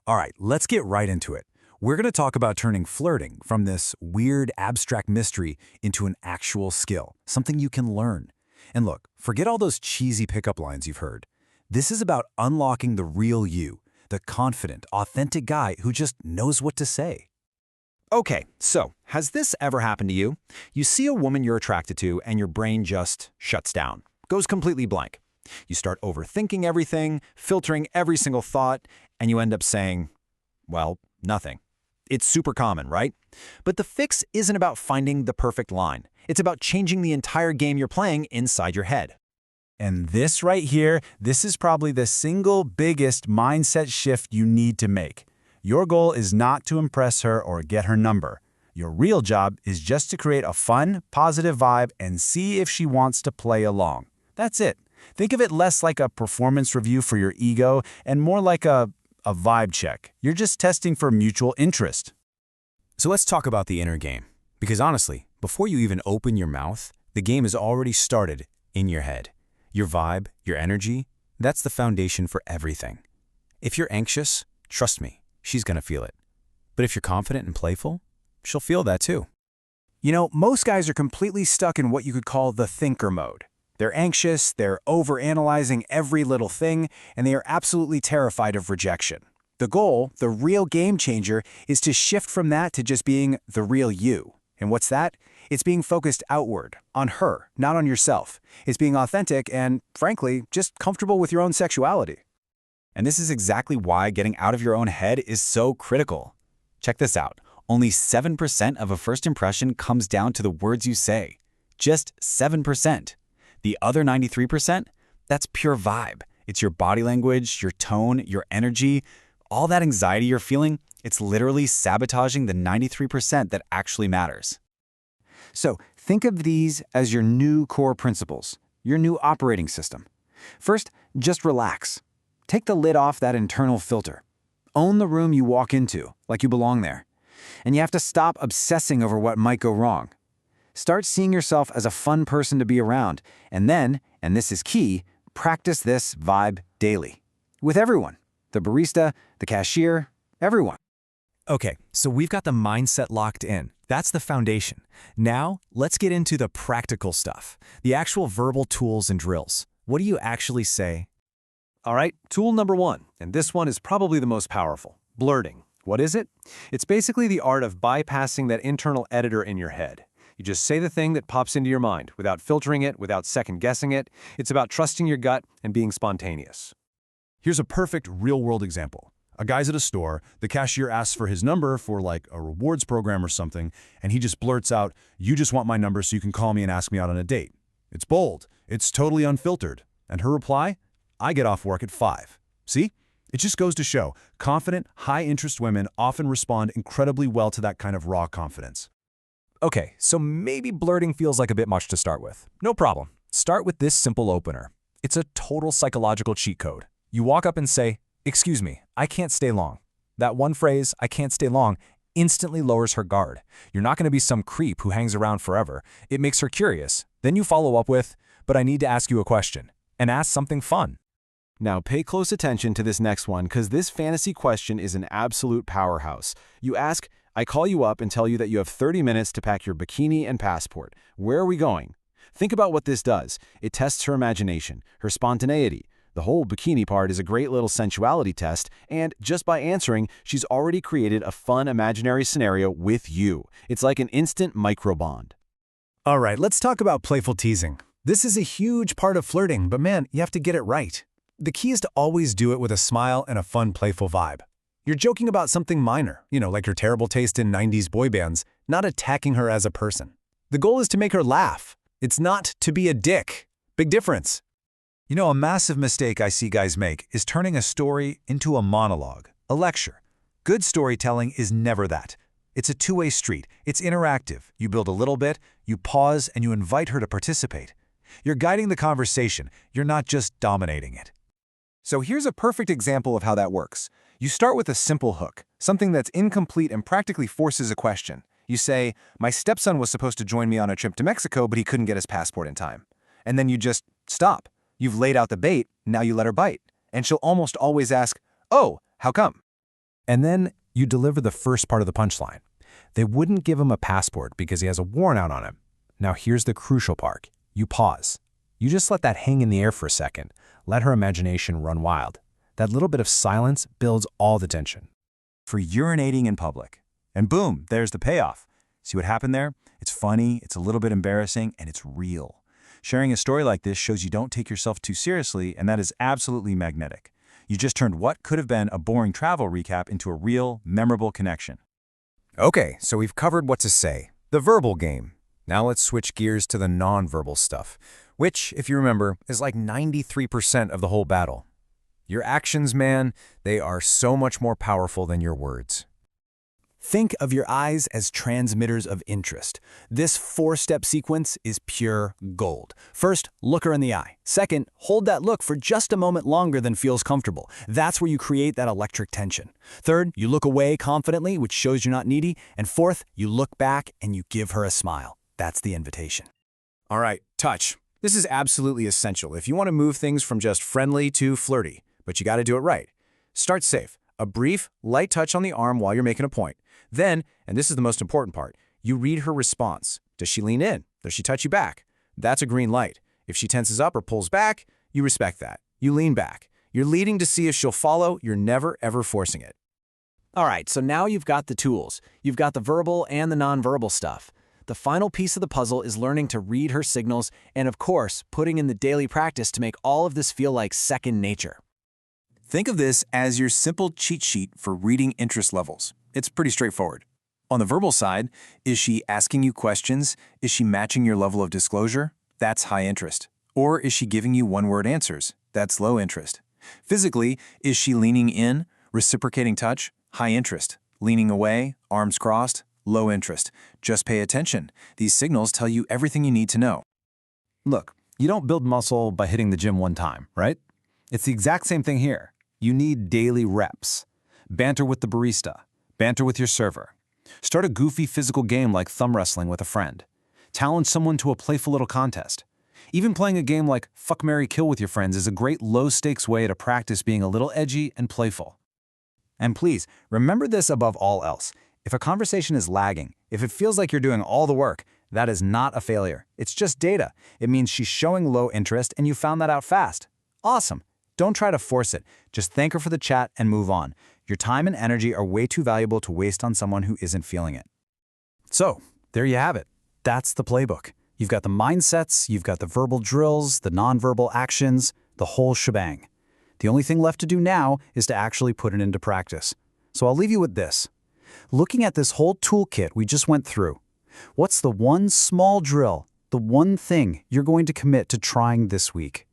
All right, let's get right into it. We're going to talk about turning flirting from this weird, abstract mystery into an actual skill, something you can learn. And look, forget all those cheesy pickup lines you've heard. This is about unlocking the real you, the confident, authentic guy who just knows what to say. Okay, so has this ever happened to you? You see a woman you're attracted to and your brain just shuts down, goes completely blank. You start overthinking everything, filtering every single thought, and you end up saying, well, nothing. It's super common, right? But the fix isn't about finding the perfect line. It's about changing the entire game you're playing inside your head. And this right here, this is probably the single biggest mindset shift you need to make. Your goal is not to impress her or get her number. Your real job is just to create a fun, positive vibe and see if she wants to play along. That's it. Think of it less like a performance review for your ego and more like a vibe check. You're just testing for mutual interest. So let's talk about the inner game. Because honestly, before you even open your mouth, the game has already started in your head. Your vibe, your energy, that's the foundation for everything. If you're anxious, trust me, she's going to feel it. But if you're confident and playful, she'll feel that too. You know, most guys are completely stuck in what you could call the thinker mode. They're anxious, they're overanalyzing every little thing, and they are absolutely terrified of rejection. The goal, the real game changer, is to shift from that to just being the real you. And what's that? It's being focused outward, on her, not on yourself. It's being authentic and, frankly, just comfortable with your own sexuality. And this is exactly why getting out of your own head is so critical. Check this out. Only 7% of a first impression comes down to the words you say. Just 7%. The other 93%, that's pure vibe. It's your body language, your tone, your energy. All that anxiety you're feeling, it's literally sabotaging the 93% that actually matters. So think of these as your new core principles, your new operating system. First, just relax. Take the lid off that internal filter. Own the room you walk into, like you belong there. And you have to stop obsessing over what might go wrong. Start seeing yourself as a fun person to be around, and then, and this is key, practice this vibe daily. With everyone. The barista, the cashier, everyone. Okay, so we've got the mindset locked in. That's the foundation. Now, let's get into the practical stuff, the actual verbal tools and drills. What do you actually say? All right, tool number 1, and this one is probably the most powerful, blurting. What is it? It's basically the art of bypassing that internal editor in your head. You just say the thing that pops into your mind without filtering it, without second-guessing it. It's about trusting your gut and being spontaneous. Here's a perfect real-world example. A guy's at a store, the cashier asks for his number for like a rewards program or something, and he just blurts out, "You just want my number so you can call me and ask me out on a date." It's bold. It's totally unfiltered. And her reply? "I get off work at 5. See? It just goes to show, confident, high-interest women often respond incredibly well to that kind of raw confidence. Okay, so maybe blurting feels like a bit much to start with. No problem. Start with this simple opener. It's a total psychological cheat code. You walk up and say, "Excuse me, I can't stay long." That one phrase, "I can't stay long," instantly lowers her guard. You're not going to be some creep who hangs around forever. It makes her curious. Then you follow up with, "But I need to ask you a question," and ask something fun. Now pay close attention to this next one because this fantasy question is an absolute powerhouse. You ask, "I call you up and tell you that you have 30 minutes to pack your bikini and passport. Where are we going?" Think about what this does. It tests her imagination, her spontaneity. The whole bikini part is a great little sensuality test, and just by answering, she's already created a fun imaginary scenario with you. It's like an instant microbond. All right, let's talk about playful teasing. This is a huge part of flirting, but man, you have to get it right. The key is to always do it with a smile and a fun, playful vibe. You're joking about something minor, like your terrible taste in 90s boy bands, not attacking her as a person. The goal is to make her laugh. It's not to be a dick. Big difference. A massive mistake I see guys make is turning a story into a monologue, a lecture. Good storytelling is never that. It's a two-way street. It's interactive. You build a little bit, you pause, and you invite her to participate. You're guiding the conversation. You're not just dominating it. So here's a perfect example of how that works. You start with a simple hook, something that's incomplete and practically forces a question. You say, "My stepson was supposed to join me on a trip to Mexico, but he couldn't get his passport in time." And then you just stop. You've laid out the bait, now you let her bite. And she'll almost always ask, "Oh, how come?" And then you deliver the first part of the punchline. They wouldn't give him a passport because he has a warrant out on him. Now here's the crucial part. You pause. You just let that hang in the air for a second. Let her imagination run wild. That little bit of silence builds all the tension. For urinating in public. And boom, there's the payoff. See what happened there? It's funny, it's a little bit embarrassing, and it's real. Sharing a story like this shows you don't take yourself too seriously, and that is absolutely magnetic. You just turned what could have been a boring travel recap into a real, memorable connection. Okay, so we've covered what to say, the verbal game. Now let's switch gears to the nonverbal stuff, which, if you remember, is like 93% of the whole battle. Your actions, man, they are so much more powerful than your words. Think of your eyes as transmitters of interest. This 4-step sequence is pure gold. First, look her in the eye. Second, hold that look for just a moment longer than feels comfortable. That's where you create that electric tension. Third, you look away confidently, which shows you're not needy. And fourth, you look back and you give her a smile. That's the invitation. All right, touch. This is absolutely essential if you want to move things from just friendly to flirty, but you got to do it right. Start safe. A brief, light touch on the arm while you're making a point. Then, and this is the most important part, you read her response. Does she lean in? Does she touch you back? That's a green light. If she tenses up or pulls back, you respect that. You lean back. You're leading to see if she'll follow. You're never, ever forcing it. All right, so now you've got the tools. You've got the verbal and the nonverbal stuff. The final piece of the puzzle is learning to read her signals and, of course, putting in the daily practice to make all of this feel like second nature. Think of this as your simple cheat sheet for reading interest levels. It's pretty straightforward. On the verbal side, is she asking you questions? Is she matching your level of disclosure? That's high interest. Or is she giving you one-word answers? That's low interest. Physically, is she leaning in, reciprocating touch? High interest. Leaning away, arms crossed? Low interest. Just pay attention. These signals tell you everything you need to know. Look, you don't build muscle by hitting the gym one time, right? It's the exact same thing here. You need daily reps. Banter with the barista. Banter with your server. Start a goofy physical game like thumb wrestling with a friend. Challenge someone to a playful little contest. Even playing a game like Fuck, Marry, Kill with your friends is a great low-stakes way to practice being a little edgy and playful. And please, remember this above all else. If a conversation is lagging, if it feels like you're doing all the work, that is not a failure. It's just data. It means she's showing low interest and you found that out fast. Awesome. Don't try to force it. Just thank her for the chat and move on. Your time and energy are way too valuable to waste on someone who isn't feeling it. So, there you have it. That's the playbook. You've got the mindsets, you've got the verbal drills, the nonverbal actions, the whole shebang. The only thing left to do now is to actually put it into practice. So I'll leave you with this. Looking at this whole toolkit we just went through, what's the one small drill, the one thing you're going to commit to trying this week?